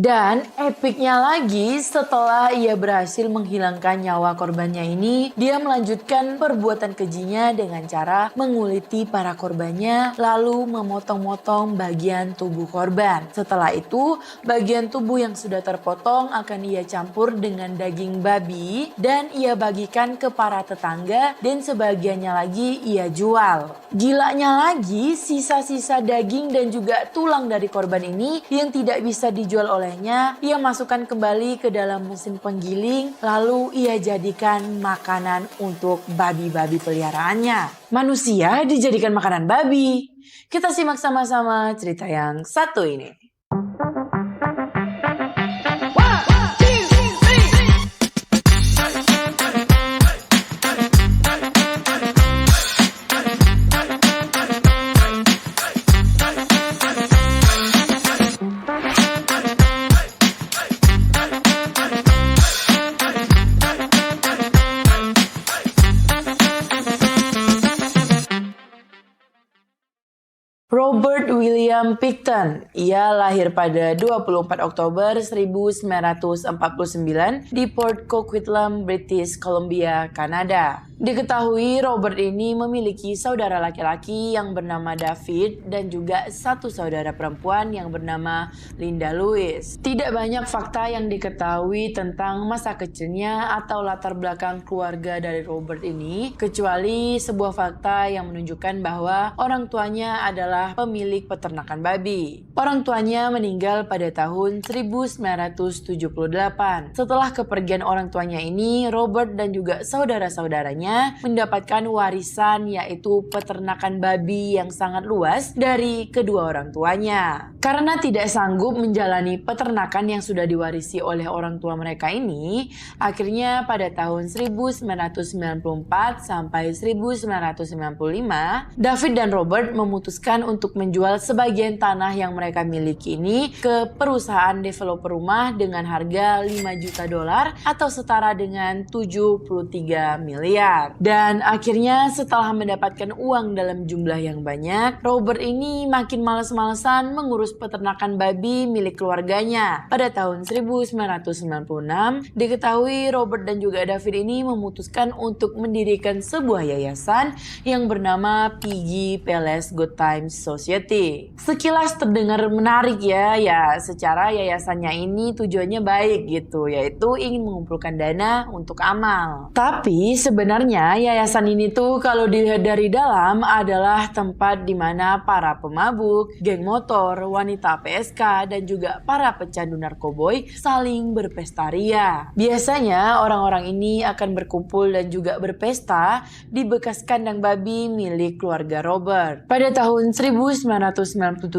Dan epicnya lagi, setelah ia berhasil menghilangkan nyawa korbannya ini, dia melanjutkan perbuatan kejinya dengan cara menguliti para korbannya lalu memotong-motong bagian tubuh korban. Setelah itu, bagian tubuh yang sudah terpotong akan ia campur dengan daging babi dan ia bagikan ke para tetangga dan sebagiannya lagi ia jual. Gilanya lagi, sisa-sisa daging dan juga tulang dari korban ini yang tidak bisa dijual olehnya, ia masukkan kembali ke dalam mesin penggiling lalu ia jadikan makanan untuk babi-babi peliharaannya. Manusia dijadikan makanan babi. Kita simak sama-sama cerita yang satu ini. Robert William Picton, ia lahir pada 24 Oktober 1949 di Port Coquitlam, British Columbia, Kanada. Diketahui Robert ini memiliki saudara laki-laki yang bernama David dan juga satu saudara perempuan yang bernama Linda Louise. Tidak banyak fakta yang diketahui tentang masa kecilnya atau latar belakang keluarga dari Robert ini, kecuali sebuah fakta yang menunjukkan bahwa orang tuanya adalah pemilik peternakan babi. Orang tuanya meninggal pada tahun 1978. Setelah kepergian orang tuanya ini, Robert dan juga saudara-saudaranya mendapatkan warisan yaitu peternakan babi yang sangat luas dari kedua orang tuanya. Karena tidak sanggup menjalani peternakan yang sudah diwarisi oleh orang tua mereka ini, akhirnya pada tahun 1994 sampai 1995, David dan Robert memutuskan untuk menjual sebagian tanah yang mereka miliki ini ke perusahaan developer rumah dengan harga $5 juta atau setara dengan 73 miliar. Dan akhirnya setelah mendapatkan uang dalam jumlah yang banyak, Robert ini makin malas-malesan mengurus peternakan babi milik keluarganya. Pada tahun 1996, diketahui Robert dan juga David ini memutuskan untuk mendirikan sebuah yayasan yang bernama Piggy Palace Good Times Society. Sekilas terdengar menarik ya, secara yayasannya ini tujuannya baik gitu, yaitu ingin mengumpulkan dana untuk amal. Tapi sebenarnya yayasan ini tuh kalau dilihat dari dalam adalah tempat di mana para pemabuk, geng motor, wanita PSK dan juga para pecandu narkoboy saling berpesta ria. Biasanya orang-orang ini akan berkumpul dan juga berpesta di bekas kandang babi milik keluarga Robert. Pada tahun 1997,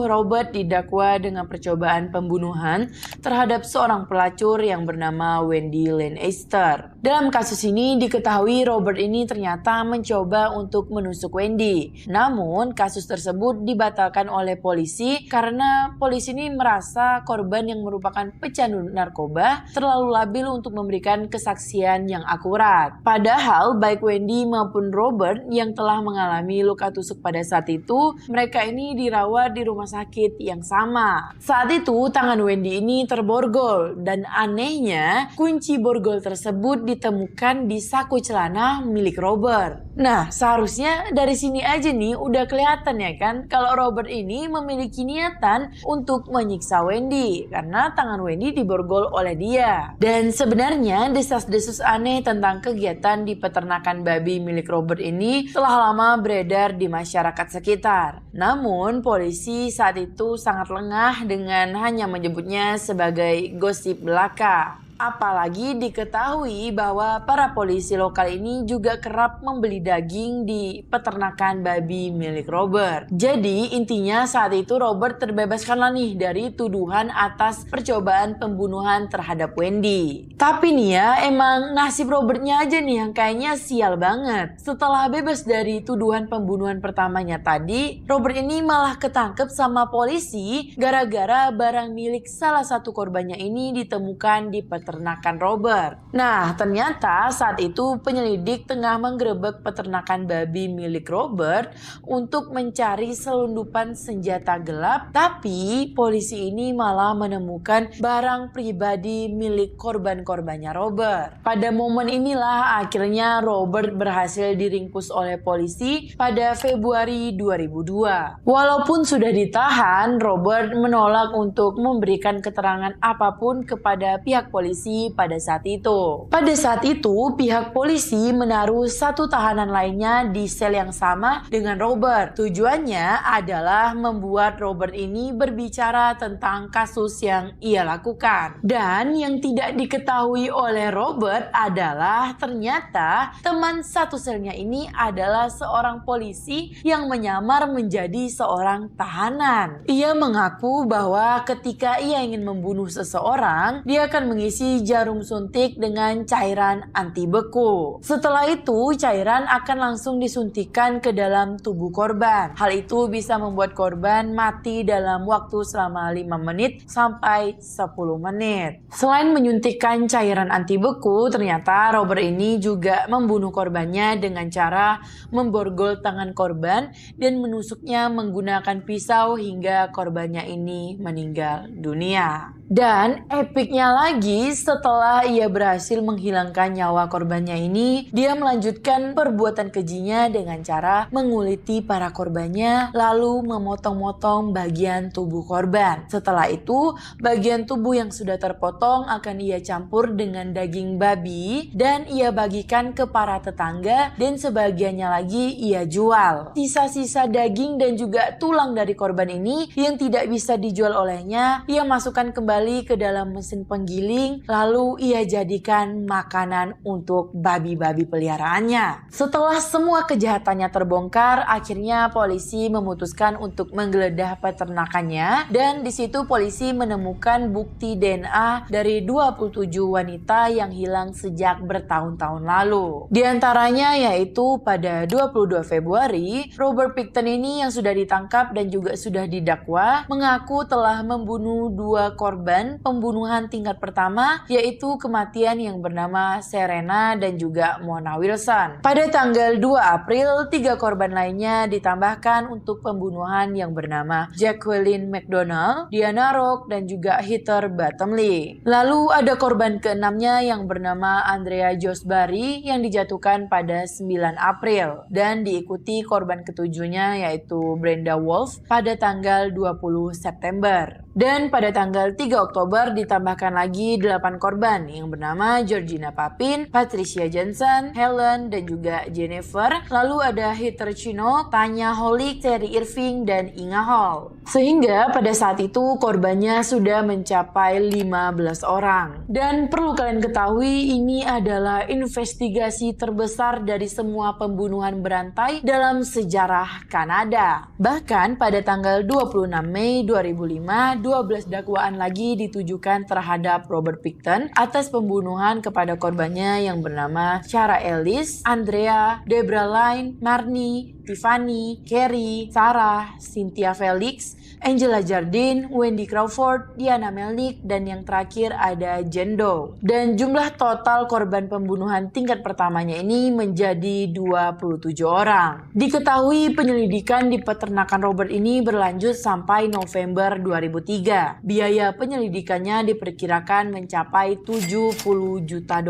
Robert didakwa dengan percobaan pembunuhan terhadap seorang pelacur yang bernama Wendy Lane Easter. Dalam kasus ini diketahui Robert ini ternyata mencoba untuk menusuk Wendy. Namun kasus tersebut dibatalkan oleh polisi karena polisi ini merasa korban yang merupakan pecandu narkoba terlalu labil untuk memberikan kesaksian yang akurat. Padahal baik Wendy maupun Robert yang telah mengalami luka tusuk pada saat itu, mereka ini dirawat di rumah sakit yang sama. Saat itu tangan Wendy ini terborgol dan anehnya kunci borgol tersebut ditemukan di saku celana milik Robert. Nah, seharusnya dari sini aja nih udah kelihatan ya kan kalau Robert ini memiliki niatan untuk menyiksa Wendy karena tangan Wendy diborgol oleh dia. Dan sebenarnya desas-desus aneh tentang kegiatan di peternakan babi milik Robert ini telah lama beredar di masyarakat sekitar. Namun polisi saat itu sangat lengah dengan hanya menyebutnya sebagai gosip belaka. Apalagi diketahui bahwa para polisi lokal ini juga kerap membeli daging di peternakan babi milik Robert. Jadi intinya saat itu Robert terbebaskanlah nih dari tuduhan atas percobaan pembunuhan terhadap Wendy. Tapi nih ya, emang nasib Robertnya aja nih yang kayaknya sial banget. Setelah bebas dari tuduhan pembunuhan pertamanya tadi, Robert ini malah ketangkep sama polisi gara-gara barang milik salah satu korbannya ini ditemukan di peternakan peternakan Robert. Nah, ternyata saat itu penyelidik tengah menggerebek peternakan babi milik Robert untuk mencari selundupan senjata gelap, tapi polisi ini malah menemukan barang pribadi milik korban-korbannya Robert. Pada momen inilah akhirnya Robert berhasil diringkus oleh polisi pada Februari 2002. Walaupun sudah ditahan, Robert menolak untuk memberikan keterangan apapun kepada pihak polisi pada saat itu. Pada saat itu, pihak polisi menaruh satu tahanan lainnya di sel yang sama dengan Robert. Tujuannya adalah membuat Robert ini berbicara tentang kasus yang ia lakukan. Dan yang tidak diketahui oleh Robert adalah ternyata teman satu selnya ini adalah seorang polisi yang menyamar menjadi seorang tahanan. Ia mengaku bahwa ketika ia ingin membunuh seseorang, dia akan mengisi jarum suntik dengan cairan anti beku. Setelah itu, cairan akan langsung disuntikkan ke dalam tubuh korban. Hal itu bisa membuat korban mati dalam waktu selama 5 menit sampai 10 menit. Selain menyuntikkan cairan anti beku, ternyata Robert ini juga membunuh korbannya dengan cara memborgol tangan korban dan menusuknya menggunakan pisau hingga korbannya ini meninggal dunia. Dan epiknya lagi, setelah ia berhasil menghilangkan nyawa korbannya ini, dia melanjutkan perbuatan kejinya dengan cara menguliti para korbannya lalu memotong-motong bagian tubuh korban. Setelah itu, bagian tubuh yang sudah terpotong akan ia campur dengan daging babi dan ia bagikan ke para tetangga dan sebagiannya lagi ia jual. Sisa-sisa daging dan juga tulang dari korban ini yang tidak bisa dijual olehnya, ia masukkan kembali ke dalam mesin penggiling lalu ia jadikan makanan untuk babi-babi peliharaannya. Setelah semua kejahatannya terbongkar, akhirnya polisi memutuskan untuk menggeledah peternakannya dan di situ polisi menemukan bukti DNA dari 27 wanita yang hilang sejak bertahun-tahun lalu. Di antaranya yaitu pada 22 Februari, Robert Pickton ini yang sudah ditangkap dan juga sudah didakwa mengaku telah membunuh 2 korban pembunuhan tingkat pertama, yaitu kematian yang bernama Serena dan juga Mona Wilson. Pada tanggal 2 April, 3 korban lainnya ditambahkan untuk pembunuhan yang bernama Jacqueline McDonald, Diana Rock, dan juga Heather Bottomley. Lalu ada korban keenamnya yang bernama Andrea Josbari yang dijatuhkan pada 9 April dan diikuti korban ketujuhnya yaitu Brenda Wolf pada tanggal 20 September. Dan pada tanggal 3 Oktober ditambahkan lagi 8 korban yang bernama Georgina Papin, Patricia Johnson, Helen, dan juga Jennifer. Lalu ada Heather Chinook, Tanya Holick, Terry Irving, dan Inga Hall. Sehingga pada saat itu korbannya sudah mencapai 15 orang. Dan perlu kalian ketahui ini adalah investigasi terbesar dari semua pembunuhan berantai dalam sejarah Kanada. Bahkan pada tanggal 26 Mei 2005, 12 dakwaan lagi ditujukan terhadap Robert Pickton atas pembunuhan kepada korbannya yang bernama Shara Ellis, Andrea, Debra Line, Marnie, Tiffany, Carrie, Sarah, Cynthia Felix, Angela Jardine, Wendy Crawford, Diana Melnick, dan yang terakhir ada Jane Doe. Dan jumlah total korban pembunuhan tingkat pertamanya ini menjadi 27 orang. Diketahui penyelidikan di peternakan Robert ini berlanjut sampai November 2003. Biaya penyelidikannya diperkirakan mencapai $70 juta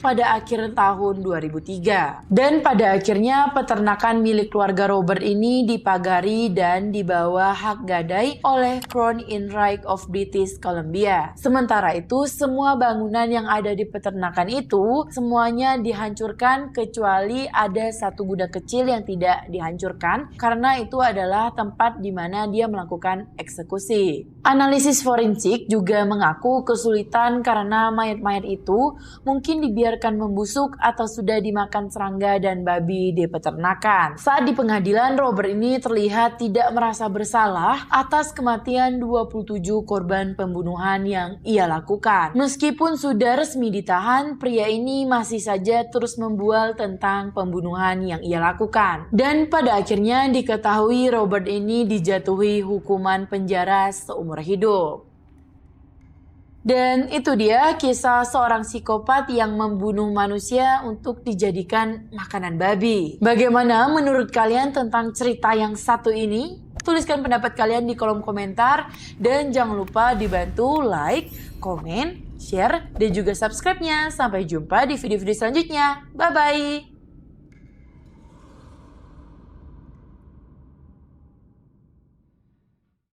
pada akhir tahun 2003. Dan pada akhirnya peternakan milik keluarga Robert ini dipagari dan dibawa hak gadai oleh Crown Reich of British Columbia. Sementara itu, semua bangunan yang ada di peternakan itu semuanya dihancurkan kecuali ada satu gudang kecil yang tidak dihancurkan karena itu adalah tempat di mana dia melakukan eksekusi. Analisis forensik juga mengaku kesulitan karena mayat-mayat itu mungkin dibiarkan membusuk atau sudah dimakan serangga dan babi di peternakan. Saat di pengadilan, Robert ini terlihat tidak merasa bersalah atas kematian 27 korban pembunuhan yang ia lakukan. Meskipun sudah resmi ditahan, pria ini masih saja terus membual tentang pembunuhan yang ia lakukan. Dan pada akhirnya diketahui Robert ini dijatuhi hukuman penjara seumur hidup. Dan itu dia kisah seorang psikopat yang membunuh manusia untuk dijadikan makanan babi. Bagaimana menurut kalian tentang cerita yang satu ini? Tuliskan pendapat kalian di kolom komentar. Dan jangan lupa dibantu like, komen, share, dan juga subscribe-nya. Sampai jumpa di video-video selanjutnya. Bye-bye!